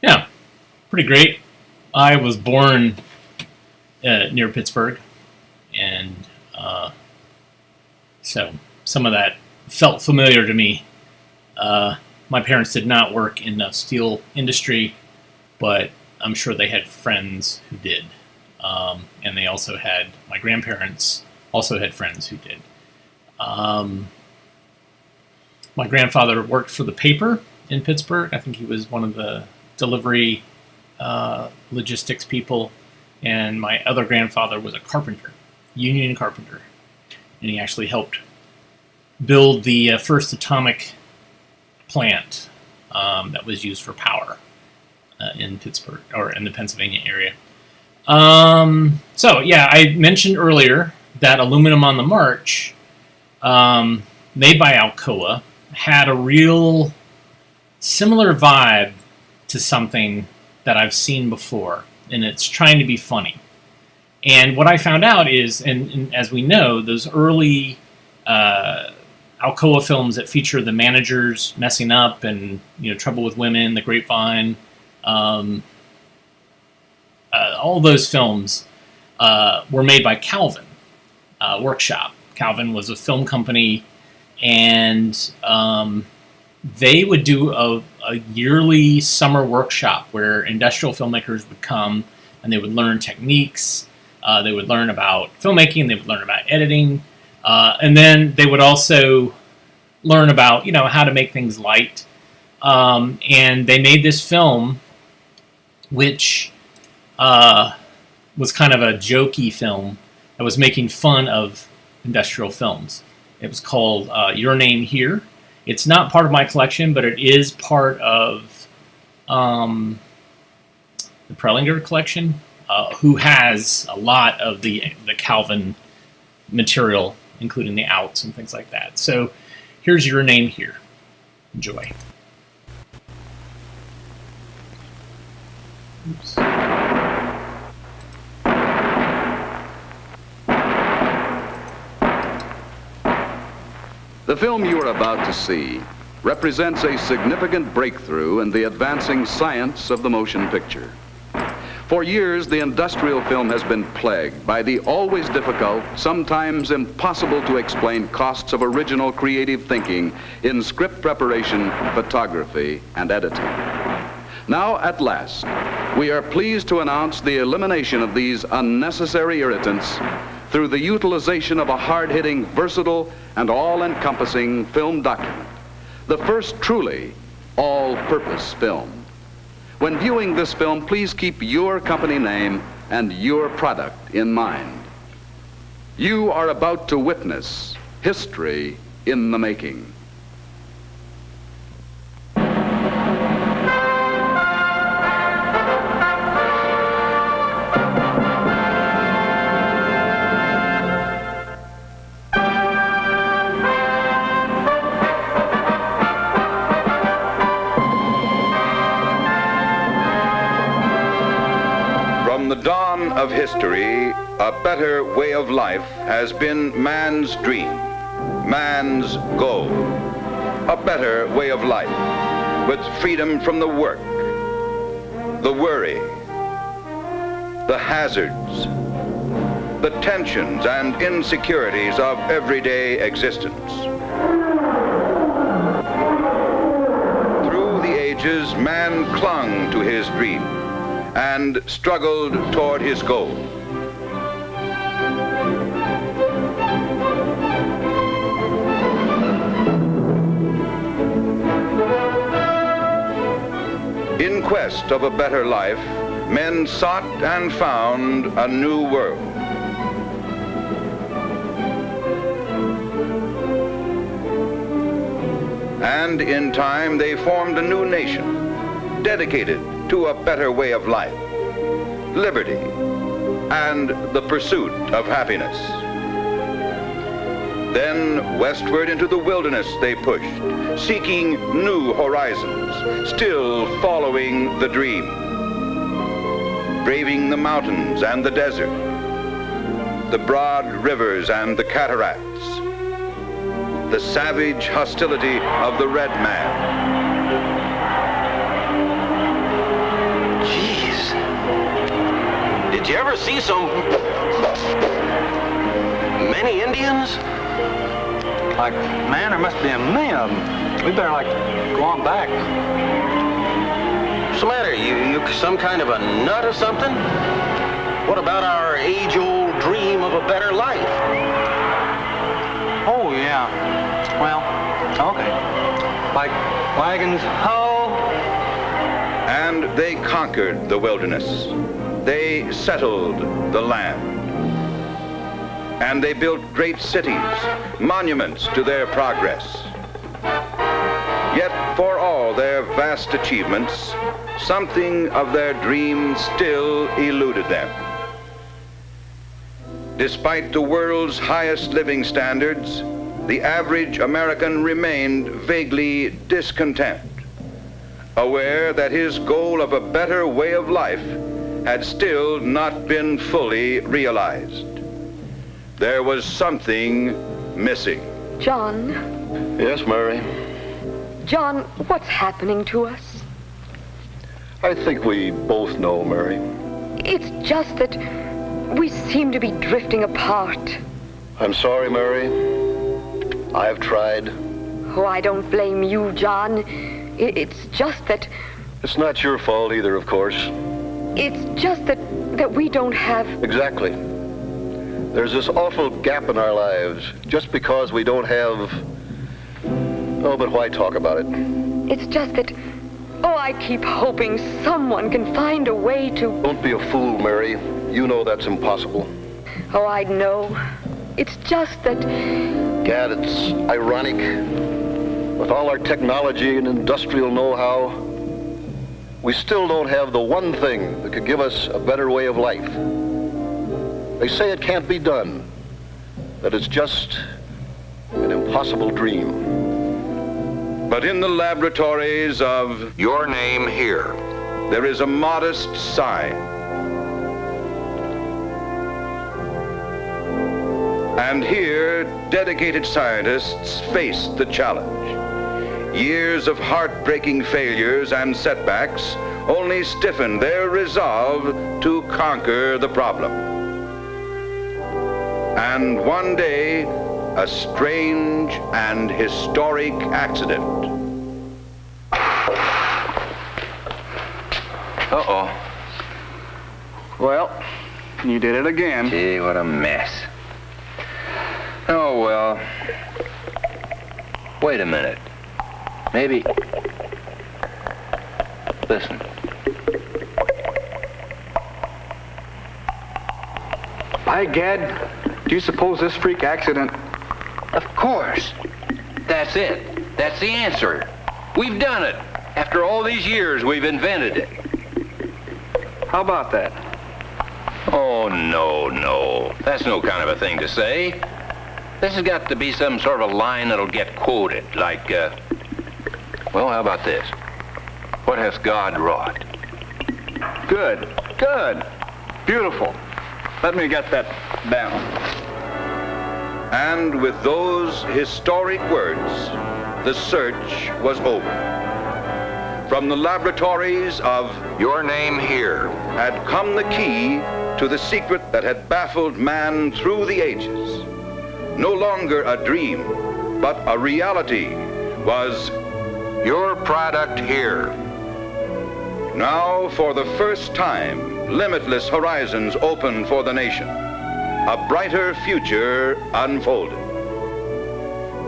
Yeah, pretty great. I was born near Pittsburgh, and so some of that felt familiar to me. My parents did not work in the steel industry, but I'm sure they had friends who did. And they also had, my grandparents also had friends who did. My grandfather worked for the paper in Pittsburgh. I think he was one of the delivery logistics people, and my other grandfather was a carpenter, union carpenter, and he actually helped build the first atomic plant that was used for power in Pittsburgh, or in the Pennsylvania area. So yeah, I mentioned earlier that Aluminum on the March, made by Alcoa, had a real similar vibe to something that I've seen before, and it's trying to be funny. And what I found out is, and as we know, those early Alcoa films that feature the managers messing up and, Trouble with Women, The Grapevine, all those films were made by Calvin Workshop. Calvin was a film company, and they would do a yearly summer workshop where industrial filmmakers would come and they would learn techniques, they would learn about filmmaking, they would learn about editing, and then they would also learn about, how to make things light. And they made this film, which was kind of a jokey film that was making fun of industrial films. It was called Your Name Here. It's not part of my collection, but it is part of the Prelinger collection, who has a lot of the Calvin material, including the outs and things like that. So here's Your Name Here. Enjoy. Oops. The film you are about to see represents a significant breakthrough in the advancing science of the motion picture. For years, the industrial film has been plagued by the always difficult, sometimes impossible to explain costs of original creative thinking in script preparation, photography, and editing. Now, at last, we are pleased to announce the elimination of these unnecessary irritants through the utilization of a hard-hitting, versatile, and all-encompassing film document, the first truly all-purpose film. When viewing this film, please keep your company name and your product in mind. You are about to witness history in the making. Of history, a better way of life has been man's dream, man's goal. A better way of life with freedom from the work, the worry, the hazards, the tensions and insecurities of everyday existence. Through the ages, man clung to his dream and struggled toward his goal. In quest of a better life, men sought and found a new world. And in time, they formed a new nation, dedicated to a better way of life, liberty, and the pursuit of happiness. Then westward into the wilderness they pushed, seeking new horizons, still following the dream. Braving the mountains and the desert, the broad rivers and the cataracts, the savage hostility of the red man. Jeez. Did you ever see so many Indians? Like, man, there must be a million of them. We better, like, go on back. What's the matter? You some kind of a nut or something? What about our age-old dream of a better life? Oh, yeah. Well, okay. Like wagons, ho! And they conquered the wilderness. They settled the land. And they built great cities, monuments to their progress. Yet for all their vast achievements, something of their dream still eluded them. Despite the world's highest living standards, the average American remained vaguely discontent, aware that his goal of a better way of life had still not been fully realized. There was something missing. John. Yes, Mary? John, what's happening to us? I think we both know, Mary. It's just that we seem to be drifting apart. I'm sorry, Mary. I've tried. Oh, I don't blame you, John. It's just that... It's not your fault either, of course. It's just that we don't have... Exactly. There's this awful gap in our lives just because we don't have... Oh, but why talk about it? It's just that... Oh, I keep hoping someone can find a way to... Don't be a fool, Mary. You know that's impossible. Oh, I know. It's just that... Gad, it's ironic. With all our technology and industrial know-how, we still don't have the one thing that could give us a better way of life. They say it can't be done, that it's just an impossible dream. But in the laboratories of Your Name Here, there is a modest sign. And here, dedicated scientists face the challenge. Years of heartbreaking failures and setbacks only stiffen their resolve to conquer the problem. And one day, a strange and historic accident. Uh-oh. Well, you did it again. Gee, what a mess. Oh, well. Wait a minute. Maybe... Listen. By gad, do you suppose this freak accident... Of course. That's it. That's the answer. We've done it. After all these years, we've invented it. How about that? Oh, no. That's no kind of a thing to say. This has got to be some sort of a line that'll get quoted, like, well, how about this? What hath God wrought? Good. Beautiful. Let me get that down. And with those historic words, the search was over. From the laboratories of Your Name Here had come the key to the secret that had baffled man through the ages. No longer a dream, but a reality was Your Product Here. Now, for the first time, limitless horizons opened for the nation. A brighter future unfolded.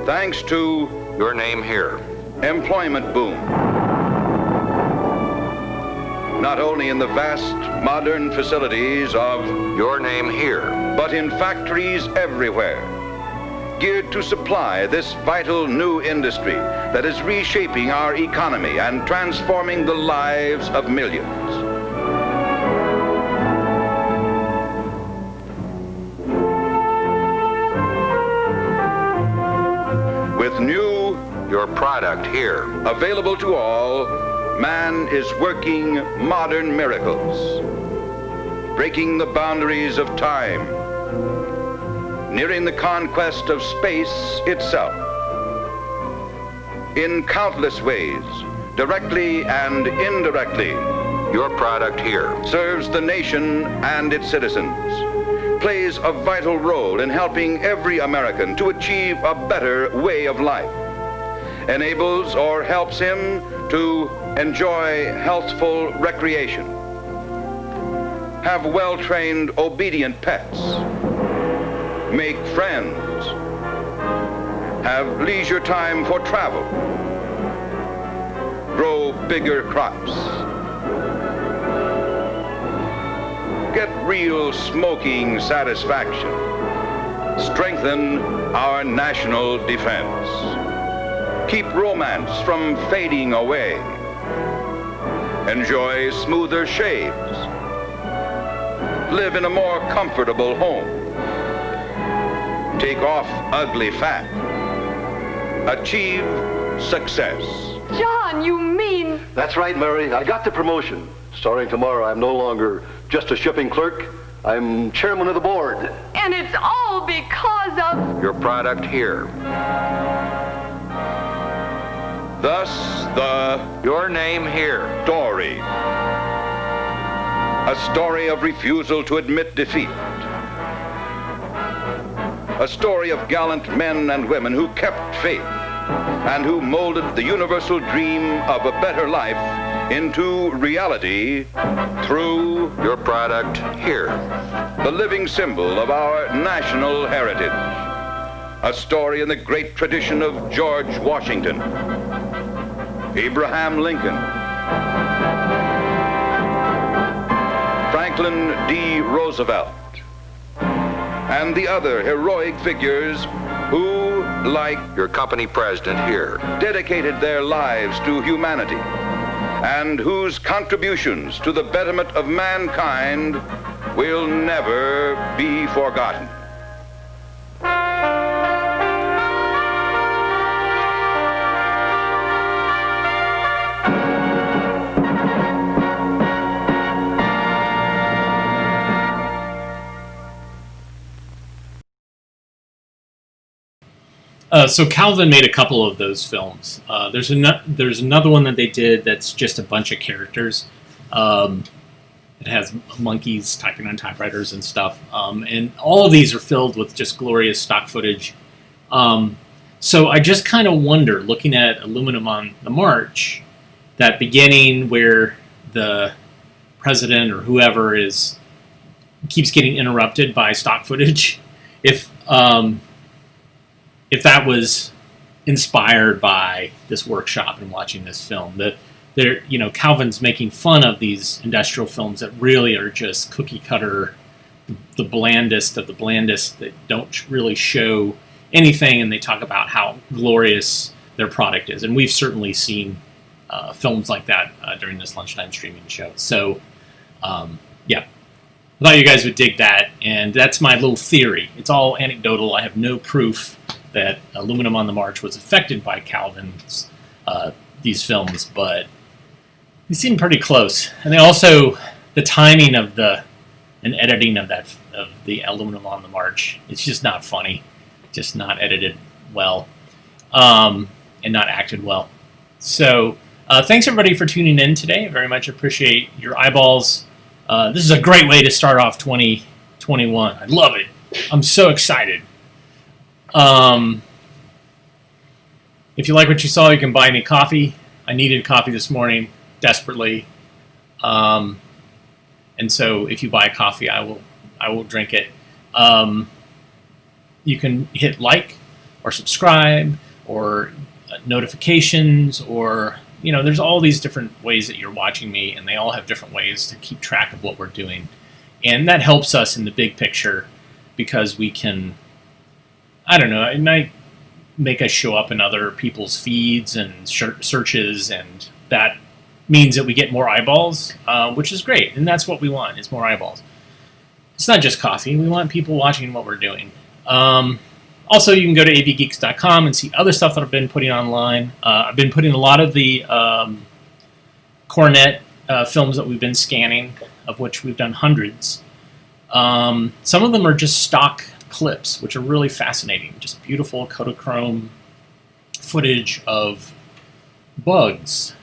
Thanks to Your Name Here, employment boom, not only in the vast modern facilities of Your Name Here, but in factories everywhere, geared to supply this vital new industry that is reshaping our economy and transforming the lives of millions. With new Your Product Here, available to all, man is working modern miracles, breaking the boundaries of time, nearing the conquest of space itself. In countless ways, directly and indirectly, Your Product Here serves the nation and its citizens, plays a vital role in helping every American to achieve a better way of life, enables or helps him to enjoy healthful recreation, have well-trained, obedient pets, make friends, have leisure time for travel, grow bigger crops, get real smoking satisfaction, strengthen our national defense, keep romance from fading away, enjoy smoother shaves, live in a more comfortable home, take off ugly fat, achieve success. John, you mean... That's right, Mary. I got the promotion. Starting tomorrow, I'm no longer just a shipping clerk. I'm chairman of the board. And it's all because of... Your Product Here, Thus, the Your Name Here, story. A story of refusal to admit defeat. A story of gallant men and women who kept faith and who molded the universal dream of a better life into reality through Your Product Here, the living symbol of our national heritage. A story in the great tradition of George Washington, Abraham Lincoln, Franklin D. Roosevelt, and the other heroic figures who, like Your Company President Here, dedicated their lives to humanity and whose contributions to the betterment of mankind will never be forgotten. So Calvin made a couple of those films. There's another one that they did that's just a bunch of characters. It has monkeys typing on typewriters and stuff. And all of these are filled with just glorious stock footage. So I just kind of wonder, looking at Aluminum on the March, that beginning where the president or whoever keeps getting interrupted by stock footage, if that was inspired by this workshop and watching this film. That Calvin's making fun of these industrial films that really are just cookie cutter, the blandest of the blandest, that don't really show anything, and they talk about how glorious their product is. And we've certainly seen films like that during this lunchtime streaming show. So, yeah. I thought you guys would dig that, and that's my little theory. It's all anecdotal. I have no proof that Aluminum on the March was affected by Calvin's these films, but they seem pretty close. And they also, the timing of and editing of the Aluminum on the March, it's just not funny, just not edited well, and not acted well. So thanks everybody for tuning in today. I very much appreciate your eyeballs. This is a great way to start off 2021. I love it. I'm so excited. If you like what you saw, you can buy me coffee. I needed coffee this morning desperately. And so if you buy coffee, I will drink it. You can hit like or subscribe or notifications or there's all these different ways that you're watching me, and they all have different ways to keep track of what we're doing. And that helps us in the big picture because we can, I don't know, it might make us show up in other people's feeds and searches, and that means that we get more eyeballs, which is great. And that's what we want, is more eyeballs. It's not just coffee. We want people watching what we're doing. Also, you can go to avgeeks.com and see other stuff that I've been putting online. I've been putting a lot of the Cornet films that we've been scanning, of which we've done hundreds. Some of them are just stock clips, which are really fascinating. Just beautiful Kodachrome footage of bugs,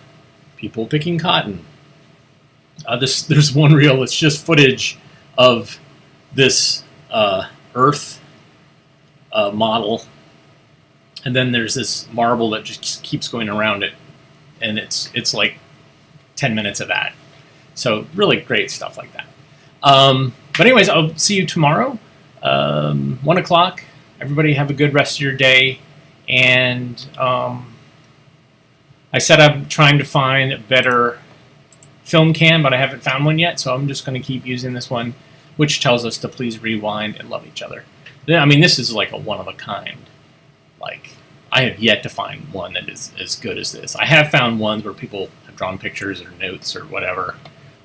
people picking cotton. There's one reel that's just footage of this Earth model, and then there's this marble that just keeps going around it, and it's like 10 minutes of that. So really great stuff like that. But anyways, I'll see you tomorrow, 1 o'clock. Everybody have a good rest of your day, and I said I'm trying to find a better film cam, but I haven't found one yet, so I'm just going to keep using this one, which tells us to please rewind and love each other. I mean, this is like a one-of-a-kind. Like, I have yet to find one that is as good as this. I have found ones where people have drawn pictures or notes or whatever,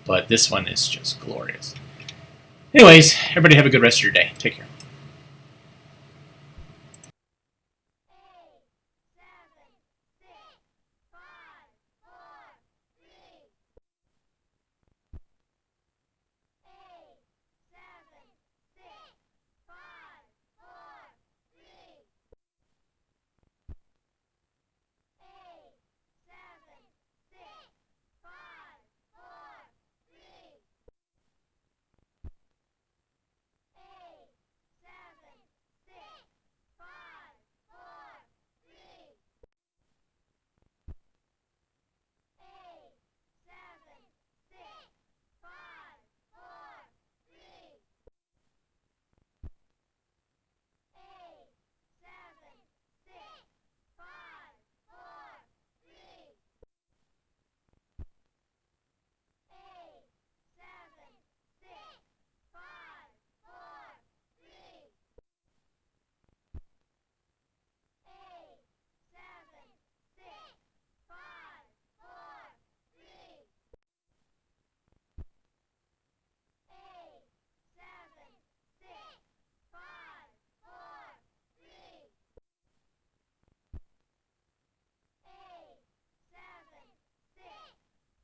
but this one is just glorious. Anyways, everybody have a good rest of your day. Take care.